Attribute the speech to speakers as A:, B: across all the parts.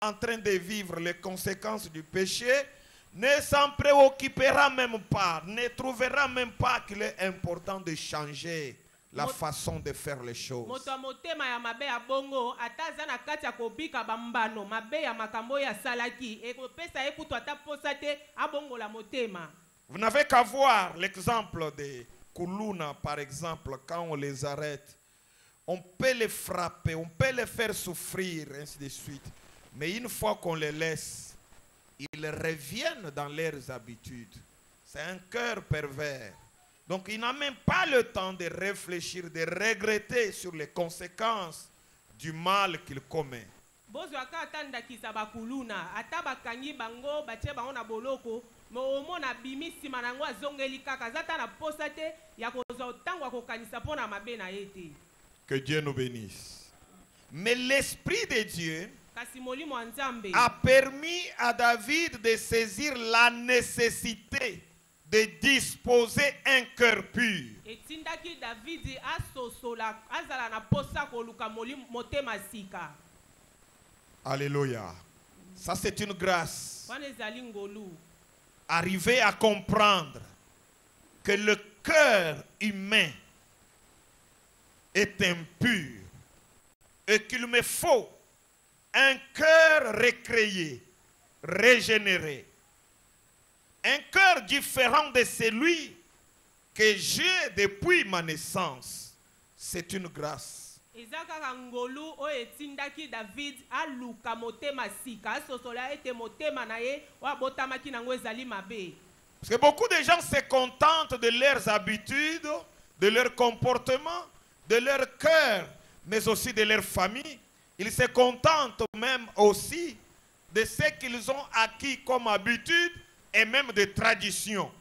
A: en train de vivre les conséquences du péché ne s'en préoccupera même pas, ne trouvera même pas qu'il est important de changer la façon de faire les choses. Vous n'avez qu'à voir l'exemple des Kuluna, par exemple, quand on les arrête. On peut les frapper, on peut les faire souffrir, ainsi de suite. Mais une fois qu'on les laisse, ils reviennent dans leurs habitudes. C'est un cœur pervers. Donc il n'a même pas le temps de réfléchir, de regretter sur les conséquences du mal qu'il commet. Que Dieu nous bénisse. Mais l'Esprit de Dieu a permis à David de saisir la nécessité de disposer un cœur pur. Alléluia. Ça c'est une grâce. Arriver à comprendre que le cœur humain est impur et qu'il me faut un cœur recréé, régénéré. Un cœur différent de celui que j'ai depuis ma naissance. C'est une grâce. Parce que beaucoup de gens se contentent de leurs habitudes, de leur comportement, de leur cœur, mais aussi de leur famille. Ils se contentent même aussi de ce qu'ils ont acquis comme habitude et même de tradition.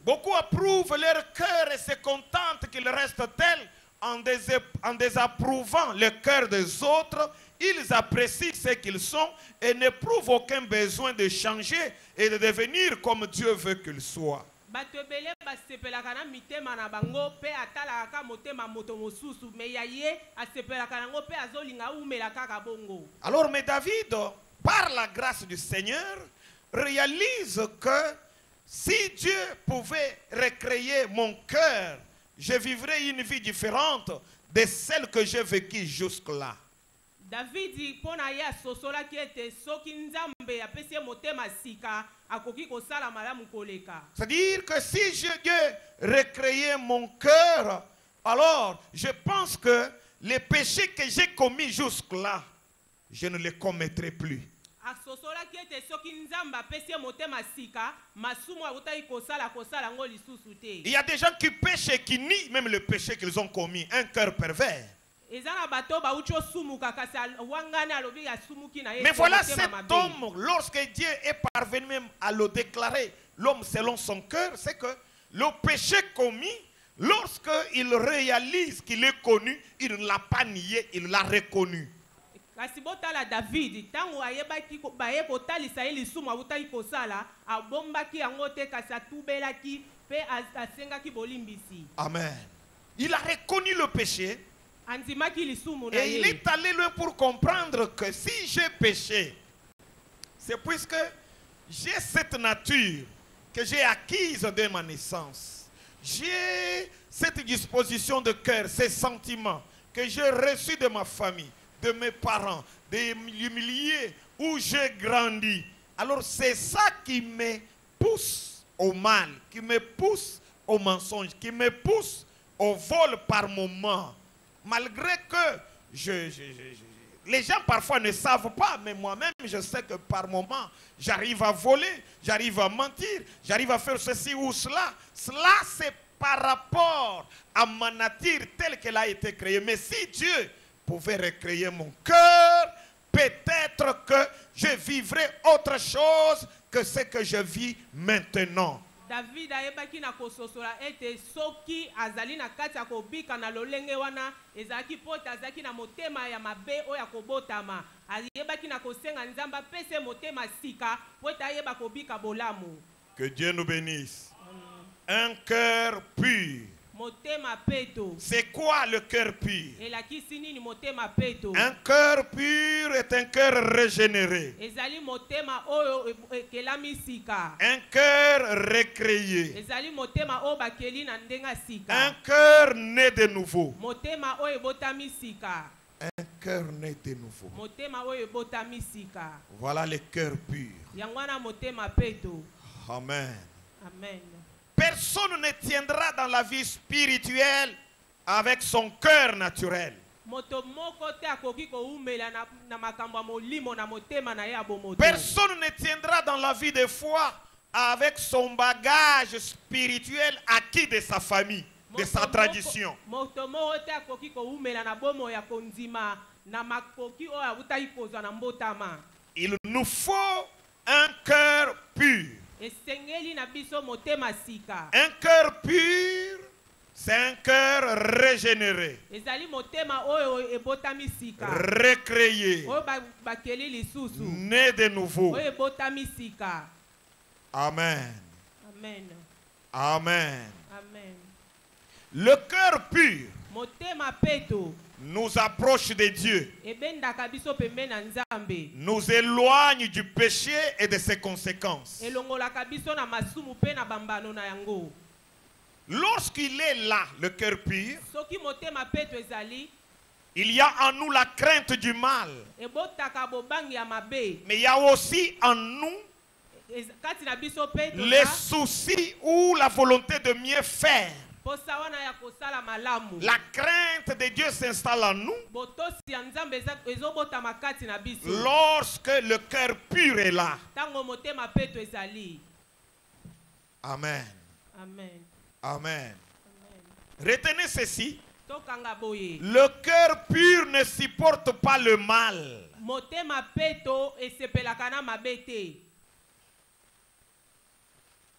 A: Beaucoup approuvent leur cœur et se contentent qu'ils restent tels en désapprouvant le cœur des autres. Ils apprécient ce qu'ils sont et n'éprouvent aucun besoin de changer et de devenir comme Dieu veut qu'ils soient. Alors, mais David, par la grâce du Seigneur, réalise que si Dieu pouvait recréer mon cœur, je vivrais une vie différente de celle que j'ai vécue jusque-là. C'est-à-dire que si Dieu recréait mon cœur, alors je pense que les péchés que j'ai commis jusque-là, je ne les commettrai plus. Il y a des gens qui pêchent et qui nient même le péché qu'ils ont commis, un cœur pervers. Mais voilà cet homme, lorsque Dieu est parvenu même à le déclarer, l'homme selon son cœur, c'est que le péché commis, lorsqu'il réalise qu'il est connu, il ne l'a pas nié, il l'a reconnu. Amen. Il a reconnu le péché. Et il est allé loin pour comprendre que si j'ai péché, c'est puisque j'ai cette nature que j'ai acquise de ma naissance. J'ai cette disposition de cœur, ces sentiments que j'ai reçus de ma famille, de mes parents, des milliers où j'ai grandi. Alors c'est ça qui me pousse au mal, qui me pousse au mensonge, qui me pousse au vol par moment. Malgré que les gens parfois ne savent pas, mais moi-même je sais que par moment j'arrive à voler, j'arrive à mentir, j'arrive à faire ceci ou cela. Cela c'est par rapport à ma nature telle qu'elle a été créée. Mais si Dieu pouvait recréer mon cœur, peut-être que je vivrais autre chose que ce que je vis maintenant.
B: David ayebaki na kososola ete soki azali na kati ya kobika na lolenge wana ezalaki pota azalaki na motema ya mabe oya kobotama ayebaki na kosenga nzamba pese motema sika pota ayeba kobika bolamu.
A: Que Dieu nous bénisse. Un cœur pur. C'est quoi le cœur pur? Un cœur pur est un cœur régénéré. Un cœur recréé. Un cœur né de nouveau. Un cœur né de nouveau. Voilà le cœur pur. Amen.
B: Amen.
A: Personne ne tiendra dans la vie spirituelle avec son cœur naturel. Personne ne tiendra dans la vie de foi avec son bagage spirituel acquis de sa famille, de sa tradition. Il nous faut un cœur pur. Un cœur pur, c'est un cœur régénéré, recréé, né de nouveau. Amen.
B: Amen.
A: Amen.
B: Amen.
A: Le cœur pur nous approche de Dieu, nous éloigne du péché et de ses conséquences. Lorsqu'il est là, le cœur pur, il y a en nous la crainte du mal, mais il y a aussi en nous les soucis ou la volonté de mieux faire. La crainte de Dieu s'installe en nous lorsque le cœur pur est là. Amen.
B: Amen.
A: Amen. Retenez ceci. Le cœur pur ne supporte pas le mal.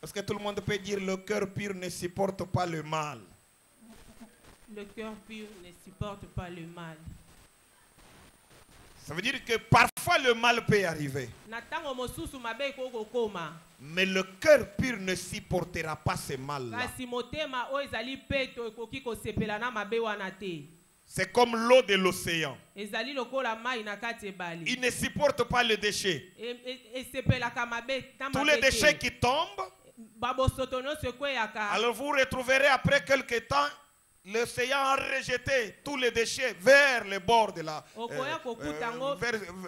A: Est-ce que tout le monde peut dire le cœur pur ne supporte pas le mal?
B: Le cœur pur ne supporte pas le mal.
A: Ça veut dire que parfois le mal peut arriver. Mais le cœur pur ne supportera pas ce mal-là. C'est comme l'eau de l'océan. Il ne supporte pas le déchet. Tous les déchets qui tombent, alors vous retrouverez après quelques temps l'océan a rejeté tous les déchets vers le bord de la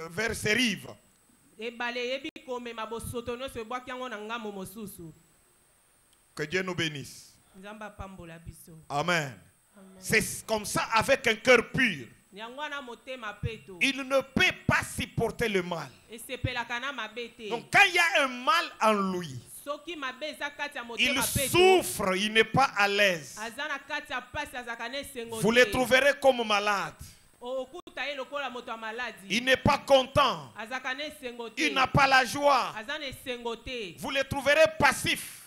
A: vers ses rives. Que Dieu nous bénisse. Amen. C'est comme ça avec un cœur pur. Il ne peut pas supporter le mal. Donc quand il y a un mal en lui, il souffre, il n'est pas à l'aise. Vous le trouverez comme malade. Il n'est pas content. Il n'a pas la joie. Vous le trouverez passif.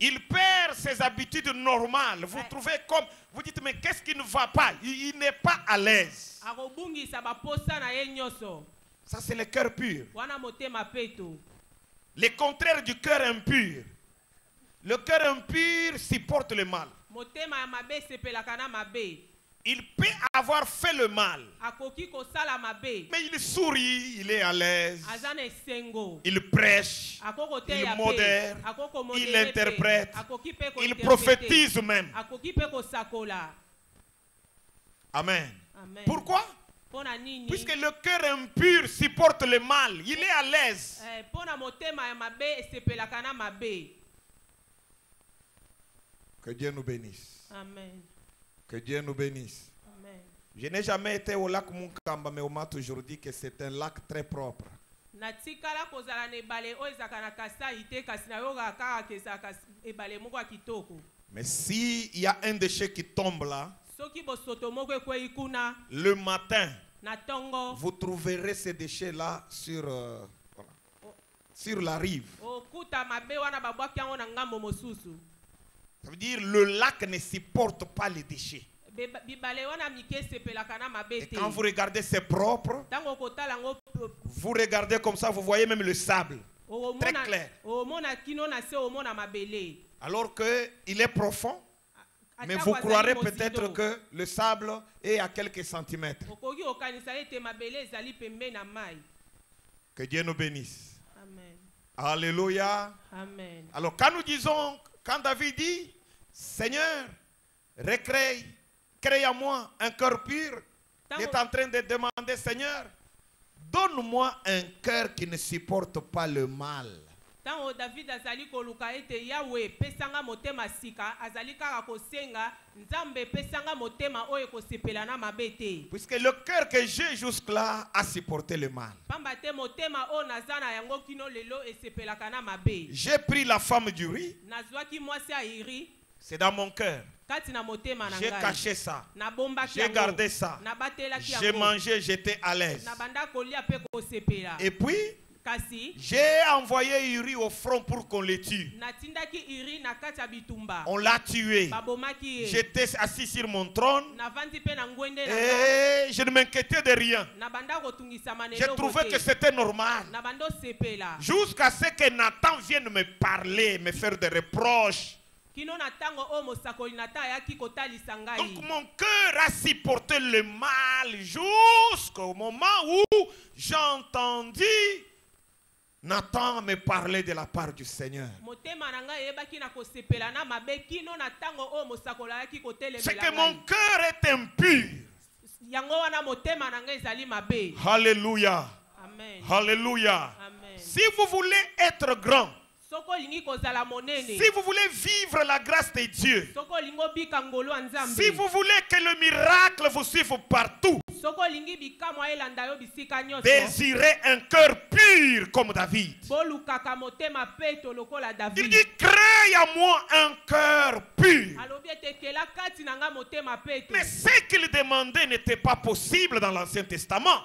A: Il perd ses habitudes normales. Vous trouvez comme, vous dites mais qu'est-ce qui ne va pas? Il n'est pas à l'aise. Ça c'est le cœur pur. Le contraire du cœur impur. Le cœur impur supporte le mal. Il peut avoir fait le mal, mais il sourit, il est à l'aise, il prêche, il modère, il interprète, il prophétise même. Amen. Pourquoi? Puisque le cœur impur supporte le mal, il est à l'aise. Que Dieu nous bénisse.
B: Amen.
A: Que Dieu nous bénisse.
B: Amen.
A: Je n'ai jamais été au lac Munkamba, mais on m'a toujours dit que c'est un lac très propre. Mais s'il y a un déchet qui tombe là, le matin, vous trouverez ces déchets-là sur la rive. Ça veut dire le lac ne supporte pas les déchets. Et quand vous regardez, c'est propre. Vous regardez comme ça, vous voyez même le sable. Très clair. Alors qu'il est profond, mais vous croirez peut-être que le sable est à quelques centimètres. Que Dieu nous bénisse.
B: Amen.
A: Alléluia.
B: Amen.
A: Alors quand nous disons, quand David dit, Seigneur, crée à moi un cœur pur, il est en train de demander, Seigneur, donne-moi un cœur qui ne supporte pas le mal.
B: David azali koluka ete Yahweh pesanga motema sika azali kaka kosenga nzambe pesanga motema oyo kosepela na mabete.
A: Puisque le cœur que j'ai jusque-là a supporté le mal.
B: Pamba te motema o nazana yango kino lelo esepelaka na mabe.
A: J'ai pris la femme du riz.
B: Nazwaki mwasi ya iri.
A: C'est dans mon cœur.
B: J'ai
A: caché ça. J'ai gardé ça. J'ai mangé, j'étais à l'aise. Et puis, j'ai envoyé Uri au front pour qu'on le tue. On l'a tué. J'étais assis sur mon trône et je ne m'inquiétais de rien. J'ai trouvé que c'était normal. Jusqu'à ce que Nathan vienne me parler, me faire des reproches. Donc mon cœur a supporté le mal jusqu'au moment où j'ai entendu Nathan me parler de la part du Seigneur. C'est que mon cœur est impur. Alléluia.
B: Amen.
A: Alléluia.
B: Amen.
A: Si vous voulez être grand, si vous voulez vivre la grâce de Dieu, si vous voulez que le miracle vous suive partout, désirez un cœur pur comme David. Il dit, crée à moi un cœur pur. Mais ce qu'il demandait n'était pas possible dans l'Ancien Testament.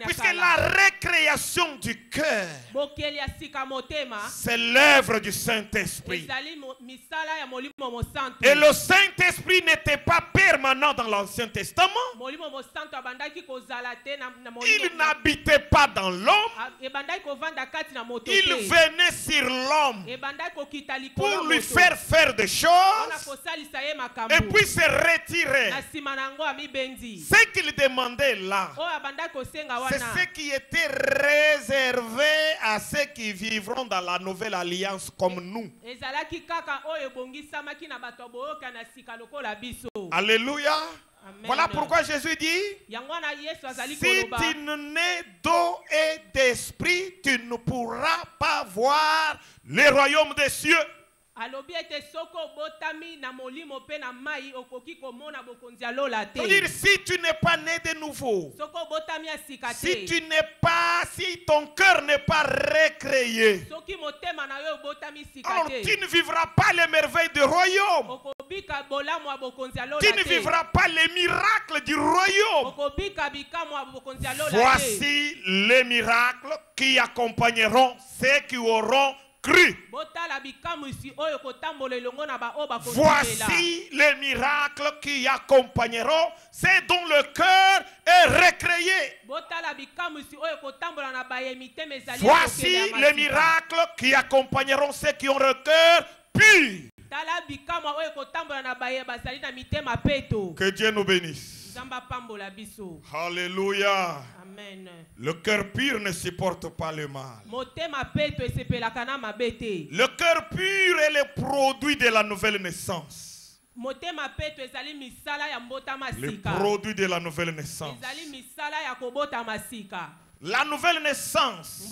A: Puisque la récréation du cœur, c'est l'œuvre du Saint-Esprit. Et le Saint-Esprit n'était pas permanent dans l'Ancien Testament. Il n'habitait pas dans l'homme. Il venait sur l'homme pour lui faire des choses et puis se retirer. Ce qu'il demandait là, c'est ce qui était réservé à ceux qui vivront dans la nouvelle alliance comme nous. Alléluia. Amen. Voilà pourquoi Jésus dit, si tu ne nais d'eau et d'esprit, tu ne pourras pas voir le royaume des cieux. C'est-à-dire, si tu n'es pas né de nouveau, si ton cœur n'est pas recréé, alors tu ne vivras pas les merveilles du royaume. Tu ne vivras pas les miracles du royaume. Voici les miracles qui accompagneront ceux qui auront cru. Voici les miracles qui accompagneront ceux dont le cœur est recréé. Voici les miracles qui accompagneront ceux qui ont le cœur pur. Que Dieu nous bénisse. Alléluia.
B: Amen.
A: Le cœur pur ne supporte pas le mal. Le cœur pur est le produit de la nouvelle naissance. Le produit de la nouvelle naissance. La nouvelle naissance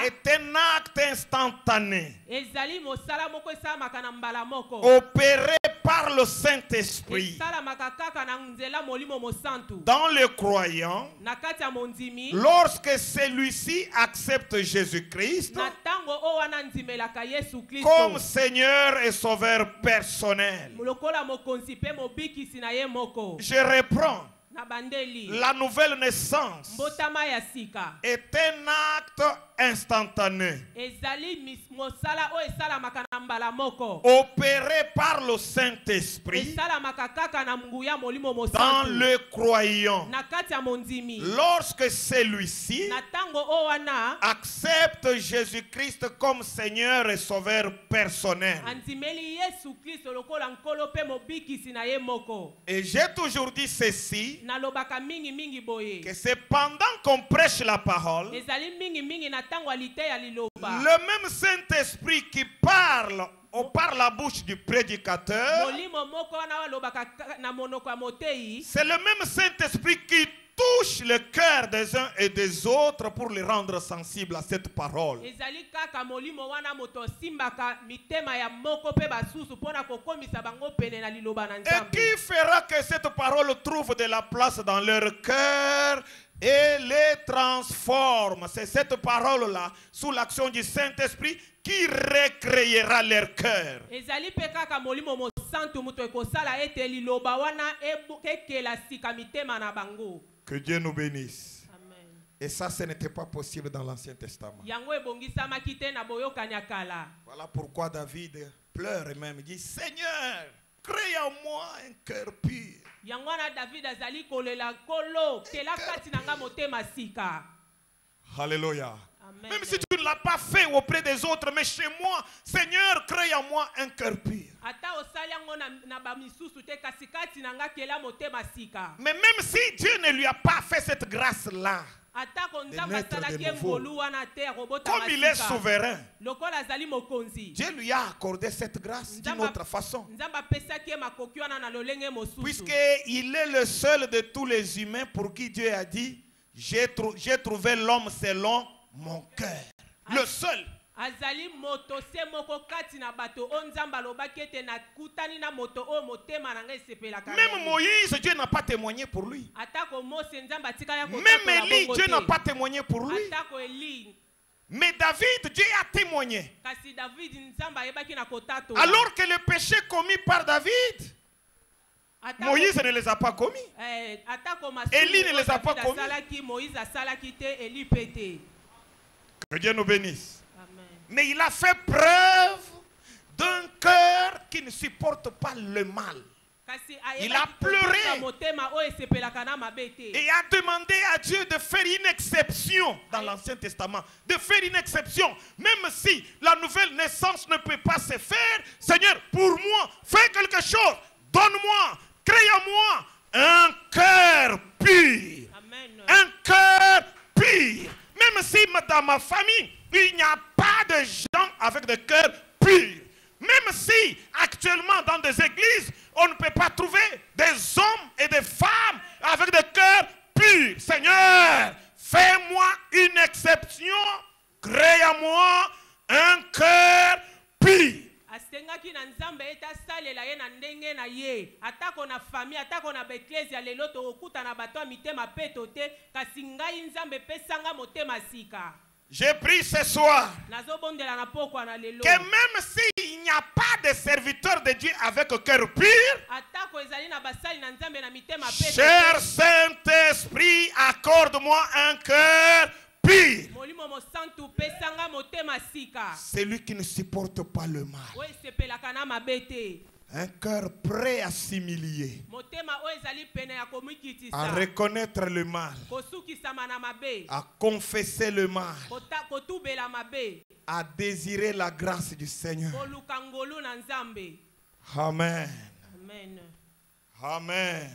A: est un acte instantané opéré par le Saint-Esprit dans le croyant lorsque celui-ci accepte Jésus-Christ comme Seigneur et Sauveur personnel. Je reprends. la nouvelle naissance est un acte instantané opéré par le Saint-Esprit dans le croyant. Lorsque celui-ci accepte Jésus-Christ comme Seigneur et Sauveur personnel. Et j'ai toujours dit ceci, que c'est pendant qu'on prêche la parole, le même Saint-Esprit qui parle par la bouche du prédicateur, c'est le même Saint-Esprit qui touche le cœur des uns et des autres pour les rendre sensibles à cette parole. Et qui fera que cette parole trouve de la place dans leur cœur et les transforme. C'est cette parole-là, sous l'action du Saint-Esprit, qui recréera leur cœur. Que Dieu nous bénisse. Amen. Et ça, ce n'était pas possible dans l'Ancien Testament. Voilà pourquoi David pleure et même dit, Seigneur, crée en moi un cœur pur. Alléluia. Amen. Même si tu ne l'as pas fait auprès des autres, mais chez moi, Seigneur, crée en moi un cœur pur. Mais même si Dieu ne lui a pas fait cette grâce-là, comme il est souverain, Dieu lui a accordé cette grâce d'une autre façon. Puisqu'il est le seul de tous les humains pour qui Dieu a dit, j'ai trouvé l'homme selon mon cœur. Le seul. Même Moïse, Dieu n'a pas témoigné pour lui. Même Élie, Dieu n'a pas témoigné pour lui. Mais David, Dieu a témoigné. Alors que le péché commis par David, Moïse ne les a pas commis. Élie ne les a pas commis. Que Dieu nous bénisse. Amen. Mais il a fait preuve d'un cœur qui ne supporte pas le mal. Il a pleuré et a demandé à Dieu de faire une exception dans l'Ancien Testament. De faire une exception. Même si la nouvelle naissance ne peut pas se faire, Seigneur, pour moi, fais quelque chose. Donne-moi, crée en moi un cœur pur. Amen. Un cœur pur. Même si dans ma famille, il n'y a pas de gens avec des cœurs purs. Même si actuellement dans des églises, on ne peut pas trouver des hommes et des femmes avec des cœurs purs. Seigneur, fais-moi une exception. Crée en moi un cœur pur.
B: Asengaki na nzambe etasalela ye na ndenge na ye atako na famille atako na beklezia lelo tokuta na bato ya mitema peto te kasi ngai nzambe pesanga motema sika.
A: J'ai pris ce soir que même s'il n'y a pas de serviteur de Dieu avec un cœur pur, cher Saint-Esprit, accorde-moi un cœur pur. Celui qui ne supporte pas le mal. Un cœur prêt à s'humilier, à reconnaître le mal, à confesser le mal, à désirer la grâce du Seigneur. Amen. Amen. Amen.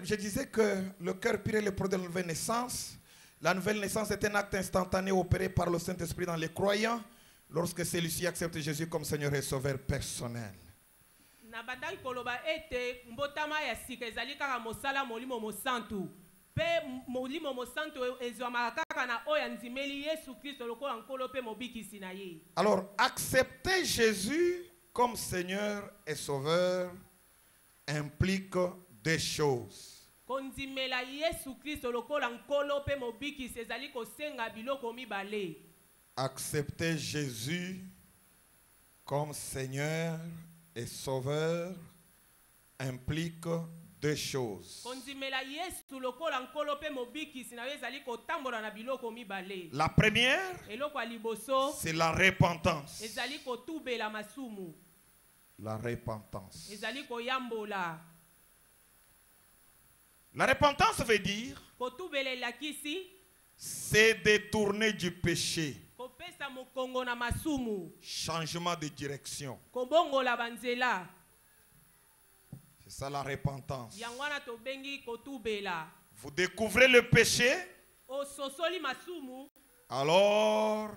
A: Je disais que le cœur pur est le produit de la nouvelle naissance. La nouvelle naissance est un acte instantané opéré par le Saint-Esprit dans les croyants lorsque celui-ci accepte Jésus comme Seigneur et Sauveur personnel. Alors, accepter Jésus comme Seigneur et Sauveur implique deux choses. Accepter Jésus comme Seigneur et Sauveur implique deux choses. La première, c'est la repentance. La repentance. La repentance veut dire c'est détourner du péché. Changement de direction. C'est ça la repentance. Vous découvrez le péché. Alors,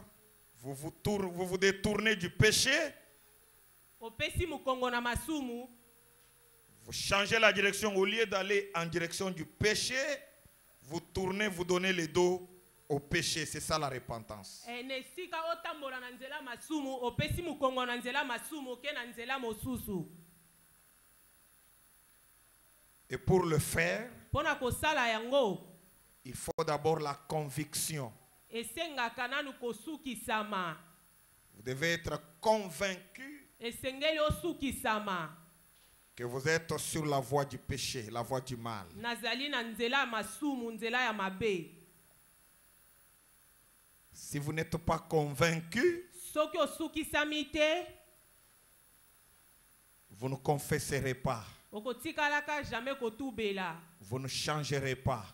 A: vous vous détournez du péché. Vous changez la direction. Au lieu d'aller en direction du péché, vous tournez, vous donnez le dos au péché. C'est ça la repentance. Et pour le faire, il faut d'abord la conviction. Vous devez être convaincu que vous êtes sur la voie du péché, la voie du mal. Si vous n'êtes pas convaincu, vous ne confesserez pas. Vous ne changerez pas.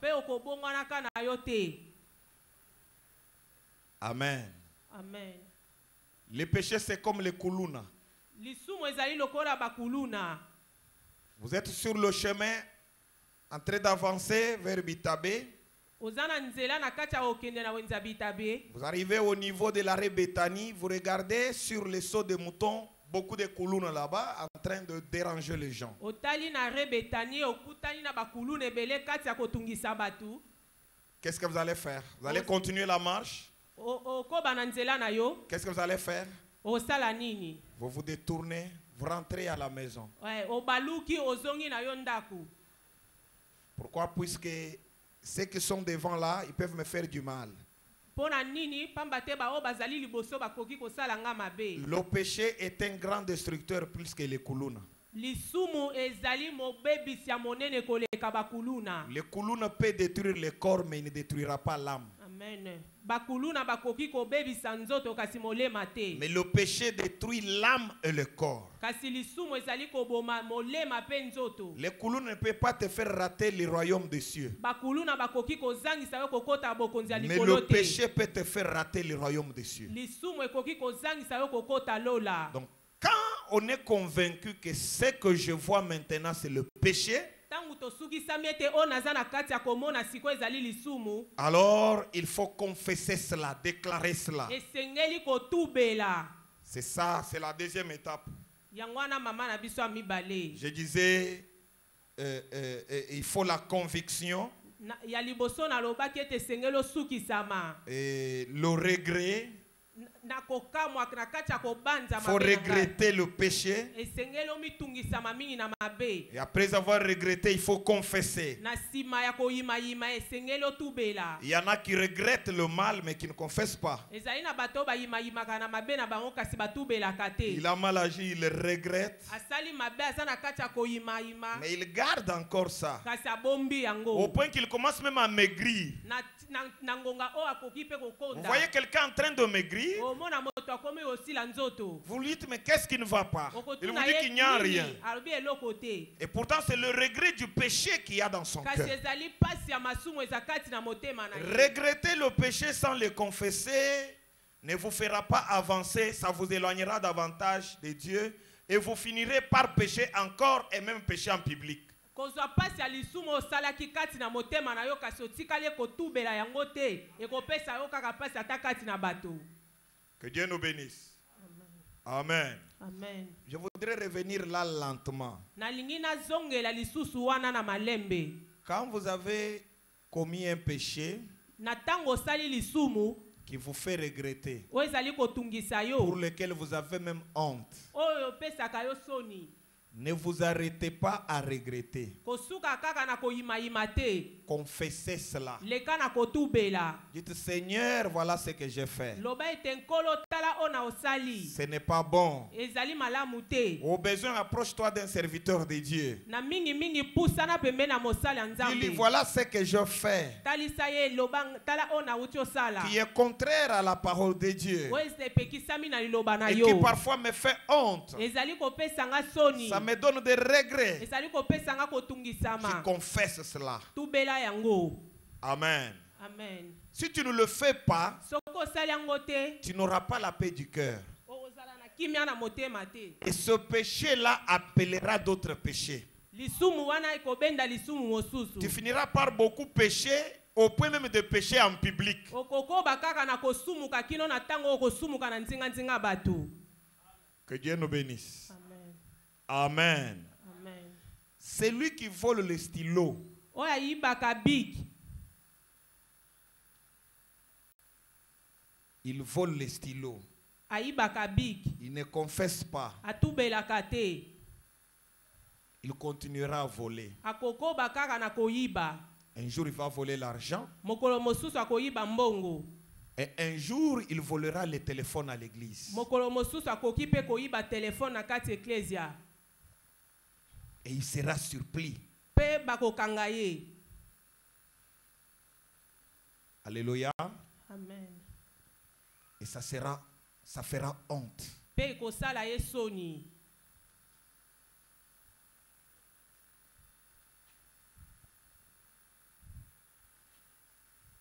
A: Amen.
B: Amen.
A: Le péché, c'est comme le kuluna. Vous êtes sur le chemin en train d'avancer vers Bitabe. Vous arrivez au niveau de l'arrêt Bethany. Vous regardez sur les seaux de moutons. Beaucoup de kuluna là-bas en train de déranger les gens. Qu'est-ce que vous allez faire? Vous allez continuer la marche? Qu'est-ce que vous allez faire? Vous vous détournez, vous rentrez à la maison. Pourquoi? Puisque ceux qui sont devant là, ils peuvent me faire du mal. Le péché est un grand destructeur plus que les kuluna. Le kuluna peut détruire le corps, mais il ne détruira pas l'âme.
B: Amen.
A: Mais le péché détruit l'âme et le corps. Le kuluna ne peut pas te faire rater le royaume des cieux. Mais le péché peut te faire rater le royaume des cieux. Donc, quand on est convaincu que ce que je vois maintenant c'est le péché, alors il faut confesser cela, déclarer cela. C'est ça, c'est la deuxième étape. Je disais, il faut la conviction, et le regret. Il faut regretter le péché. Et après avoir regretté, il faut confesser. Il y en a qui regrettent le mal mais qui ne confessent pas. Il a mal agi, il regrette. Mais il garde encore ça. Au point qu'il commence même à maigrir. Vous voyez quelqu'un en train de maigrir. Vous lui dites mais qu'est-ce qui ne va pas? Il vous dit qu'il n'y a rien. Et pourtant c'est le regret du péché qu'il y a dans son cœur. Regretter le péché sans le confesser ne vous fera pas avancer. Ça vous éloignera davantage de Dieu. Et vous finirez par pécher encore et même pécher en public. Que Dieu nous bénisse. Amen.
B: Amen.
A: Je voudrais revenir là lentement. Quand vous avez commis un péché qui vous fait regretter, pour lequel vous avez même honte, Ne vous arrêtez pas à regretter. Confessez cela. Dites Seigneur, voilà ce que j'ai fait. Ce n'est pas bon. Au besoin, approche-toi d'un serviteur de Dieu. Dis-lui, voilà ce que je fais, qui est contraire à la parole de Dieu et qui parfois me fait honte. Ça me donne des regrets. Je confesse cela. Amen.
B: Amen.
A: Si tu ne le fais pas, tu n'auras pas la paix du cœur. Et ce péché-là appellera d'autres péchés. Tu finiras par beaucoup pécher, au point même de pécher en public. Que Dieu nous bénisse. Amen.
B: Amen.
A: C'est lui qui vole le stylo. Il vole le stylo. Il ne confesse pas. Il continuera à voler. Un jour, il va voler l'argent. Et un jour, il volera le téléphone à l'église. Et il sera surpris. Alléluia.
B: Amen.
A: Et ça fera honte.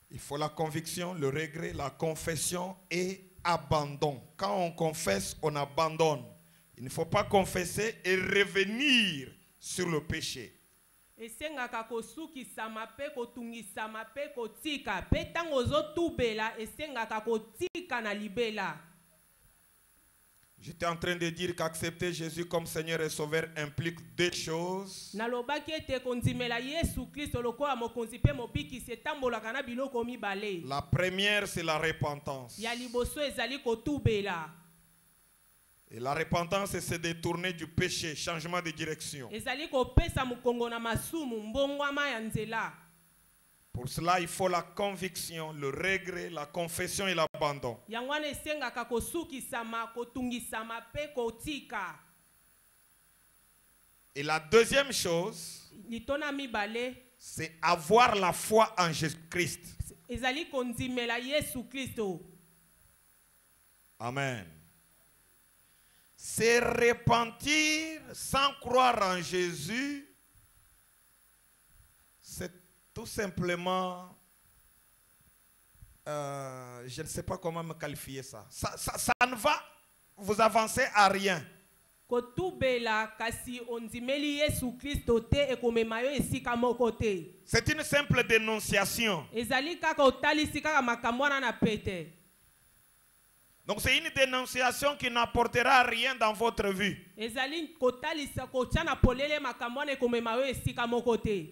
A: Il faut la conviction, le regret, la confession et abandon. Quand on confesse, on abandonne. Il ne faut pas confesser et revenir sur le péché. J'étais en train de dire qu'accepter Jésus comme Seigneur et Sauveur implique deux choses. La première, c'est la repentance. Et la repentance, c'est se détourner du péché, changement de direction. Pour cela, il faut la conviction, le regret, la confession et l'abandon. Et la deuxième chose, c'est avoir la foi en Jésus-Christ. Amen. Se repentir sans croire en Jésus, c'est tout simplement, je ne sais pas comment me qualifier ça. Ça ne va vous avancer à rien. C'est une simple dénonciation. Donc c'est une dénonciation qui n'apportera rien dans votre vie.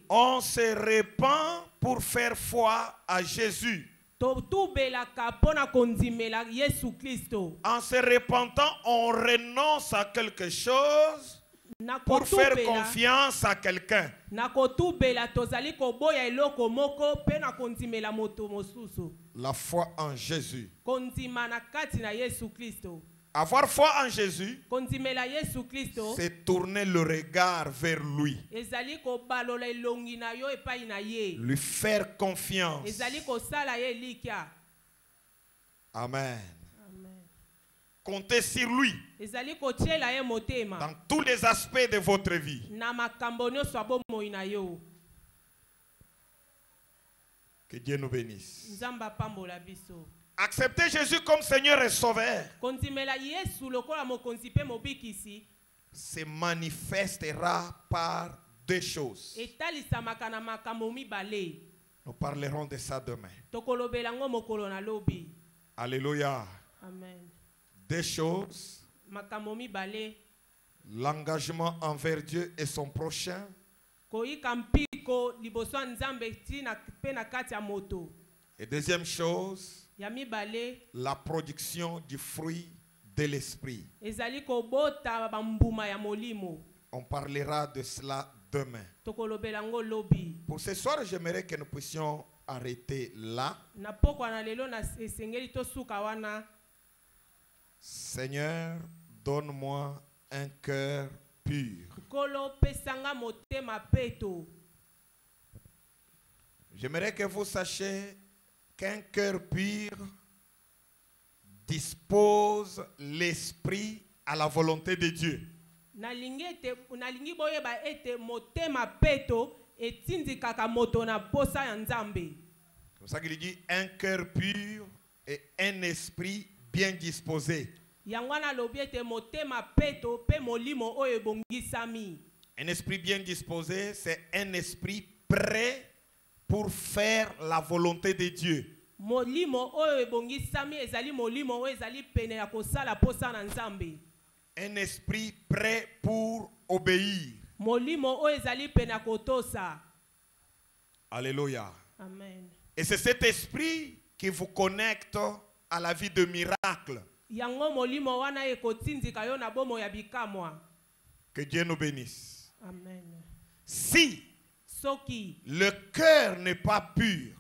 A: On se répand pour faire foi à Jésus. En se repentant, on renonce à quelque chose pour faire confiance à quelqu'un. La foi en Jésus. Avoir foi en Jésus, c'est tourner le regard vers lui. Lui faire confiance. Amen. Comptez sur lui dans tous les aspects de votre vie. Que Dieu nous bénisse. Accepter Jésus comme Seigneur et Sauveur se manifestera par deux choses. Nous parlerons de ça demain. Alléluia.
B: Amen.
A: Deux choses. L'engagement envers Dieu et son prochain. Et deuxième chose, la production du fruit de l'esprit. On parlera de cela demain. Pour ce soir, j'aimerais que nous puissions arrêter là. Seigneur, donne-moi un cœur pur. J'aimerais que vous sachiez qu'un cœur pur dispose l'esprit à la volonté de Dieu. C'est pour ça qu'il dit un cœur pur et un esprit bien disposé. Un esprit bien disposé, c'est un esprit prêt pour faire la volonté de Dieu. Un esprit prêt pour obéir. Alléluia.
B: Amen.
A: Et c'est cet esprit qui vous connecte à la vie de miracle. Que Dieu nous bénisse.
B: Amen.
A: Si le cœur n'est pas pur,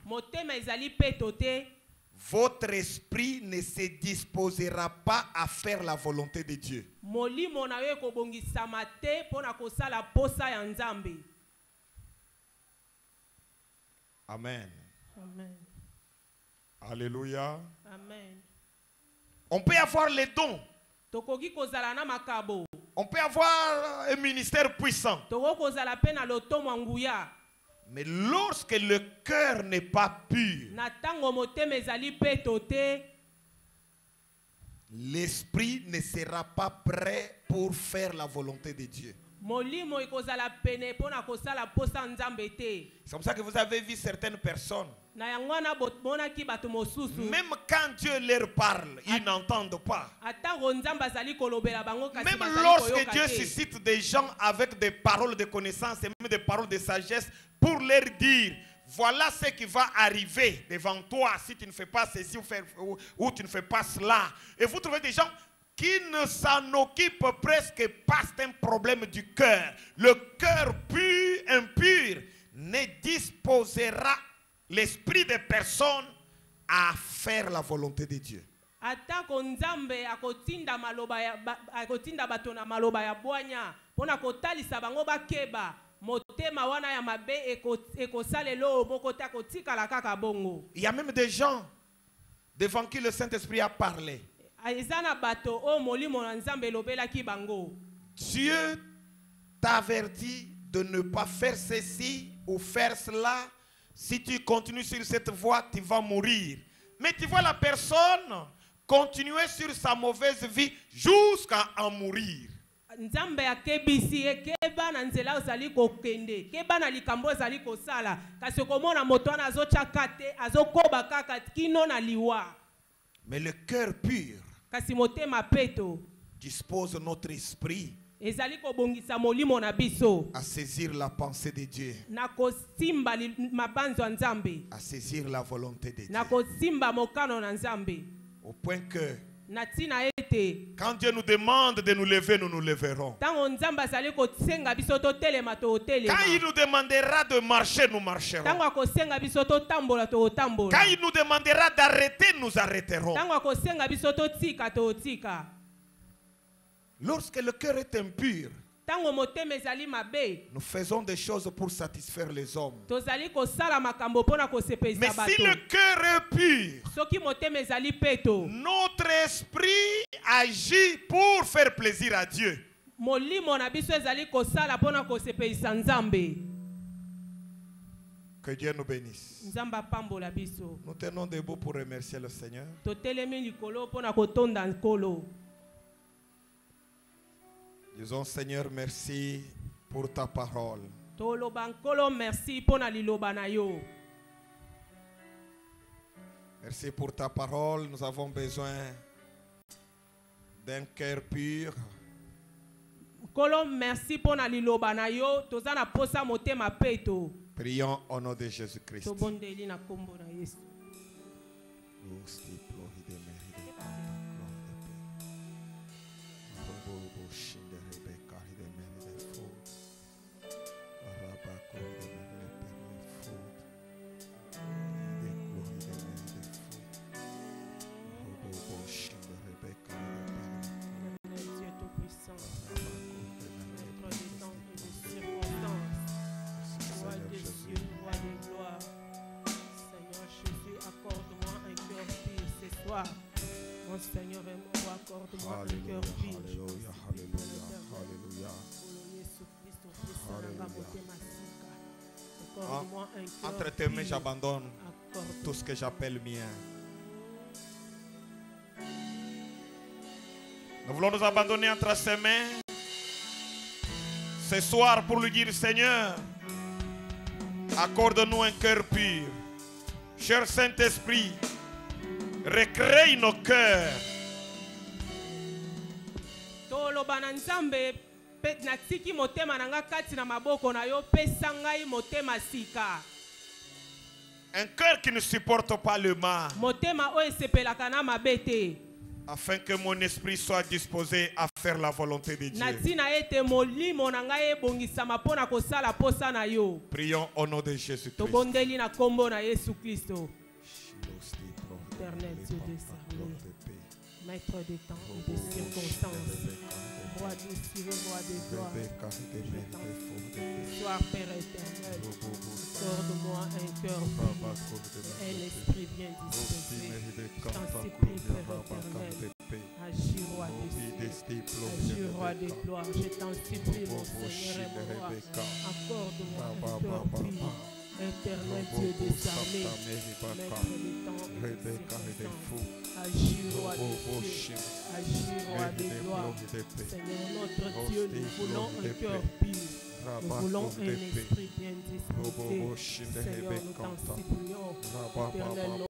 A: votre esprit ne se disposera pas à faire la volonté de Dieu. Amen.
B: Amen.
A: Alléluia.
B: Amen.
A: On peut avoir les dons. On peut avoir un ministère puissant. Mais lorsque le cœur n'est pas pur, l'esprit ne sera pas prêt pour faire la volonté de Dieu. C'est comme ça que vous avez vu certaines personnes. Même quand Dieu leur parle, ils n'entendent pas. Même lorsque Dieu suscite des gens avec des paroles de connaissance et même des paroles de sagesse pour leur dire, voilà ce qui va arriver devant toi si tu ne fais pas ceci ou tu ne fais pas cela. Et vous trouvez des gens qui ne s'en occupent presque pas, c'est un problème du cœur. Le cœur pur, impur, ne disposera l'esprit des personnes à faire la volonté de Dieu. Il y a même des gens devant qui le Saint-Esprit a parlé. Dieu t'avertit de ne pas faire ceci ou faire cela. Si tu continues sur cette voie, tu vas mourir. Mais tu vois la personne continuer sur sa mauvaise vie jusqu'à en mourir. Mais le cœur pur dispose notre esprit à saisir la pensée de Dieu, à saisir la volonté de Dieu. Au point que quand Dieu nous demande de nous lever, nous nous leverons. Quand il nous demandera de marcher, nous marcherons. Quand il nous demandera d'arrêter, nous arrêterons. Lorsque le cœur est impur, nous faisons des choses pour satisfaire les hommes. Mais si le cœur est pur, notre esprit agit pour faire plaisir à Dieu. Que Dieu nous bénisse. Nous tenons debout pour remercier le Seigneur. Disons, Seigneur, merci pour ta parole. Merci pour ta parole. Nous avons besoin d'un cœur pur. Prions au nom de Jésus-Christ.
B: Mon Seigneur et mon roi, accorde-moi un cœur pur.
A: Alléluia, alléluia, alléluia. Entre tes mains, j'abandonne tout ce que j'appelle mien. Nous voulons nous abandonner entre ses mains ce soir pour lui dire: Seigneur, accorde-nous un cœur pur. Cher Saint-Esprit, recrée nos cœurs. Un cœur qui ne supporte pas le mal, afin que mon esprit soit disposé à faire la volonté de Dieu. Prions au nom de Jésus-Christ.
B: Éternel Dieu des armées, maître des temps et des circonstances, roi des cieux, roi des gloires, soir Père éternel, accorde-moi un cœur pur, un esprit bien disposé. Je t'en supplie, Père éternel, agis roi des cieux, agis roi des gloires. Je t'en supplie, mon Seigneur et mon roi, accorde-moi un cœur pur. Éternel Dieu des armées, maître des temps et des circonstances, agis roi des cieux, agis roi des gloires. Seigneur notre Dieu, nous voulons un cœur pur, nous voulons un esprit bien disposé. Seigneur, nous t'en supplions, éternel